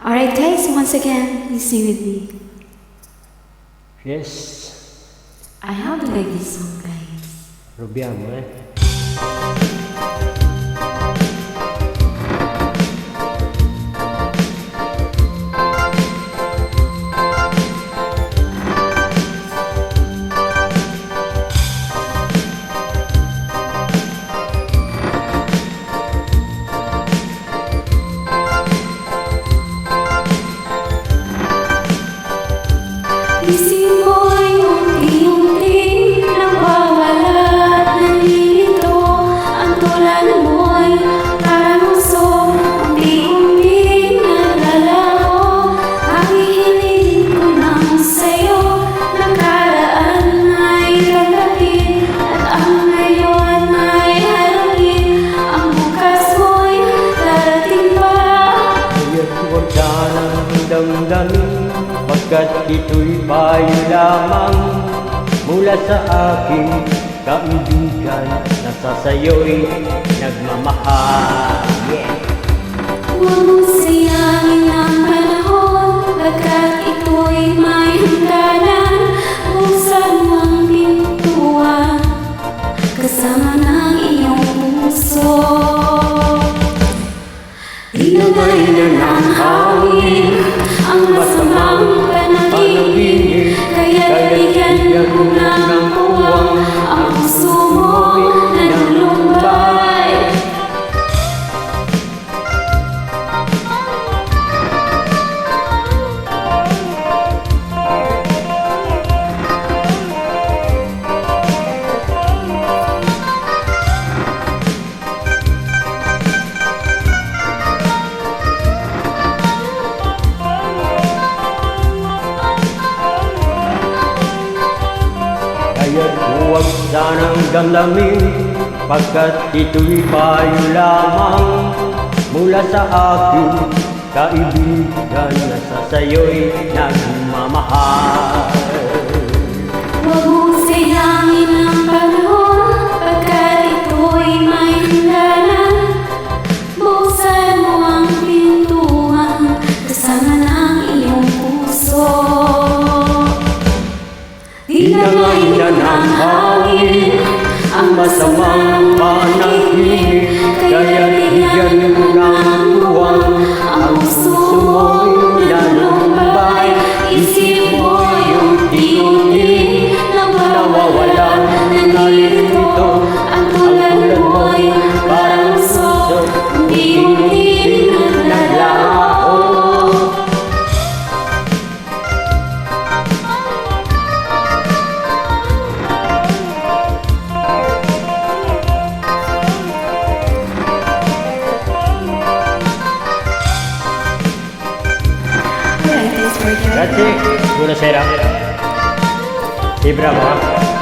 Alright guys, once again, please sing with me. Yes. I how to like this song guys. Probiamo Isip mo ay unti-unti nawawala at nalilito. Ang tulad mo'y parang uso, unti-unti nalalaho. Ang hihiling ko lang sa'yo, nakaraan ay tanggapin, at ang ngayon ay halungin. Ang bukas mo'y darating pa. Kaya't huwag sanang damdamin, pagkat ito'y payo lamang mula sa aking kaibigan na sa sayo'y nagmamahal. Yeah. Huwag mong sayangin ang panahon, pagkat ito'y may hangganan. Buksan mo ang pintuan, kasama ng iyong puso. Inagay na ng hangin ang masamang panaginip, kaya bigyan mo ng puwang ang puso mo na naglumbay. Kaya't huwag sanang damdamin, pagkat ito'y payo lamang mula sa aking kaibigan na sa sayo'y nagmamahal. Huwag mong sayangin ang panahon, pagkat ito'y may hangganan. Buksan mo ang pintuan, kasama ng iyong puso. Inangay na ng hangin ang masamang panaginip, kaya bigyan mo ng puwang ang puso mo'y nalumbay. Isip mo'y unti-unti nawawalan, nalilito. Ang tulad mo'y parang uso, unti-unti nalalaho. Alright, thanks for joining. Grazie, buonasera. Sì, bravo.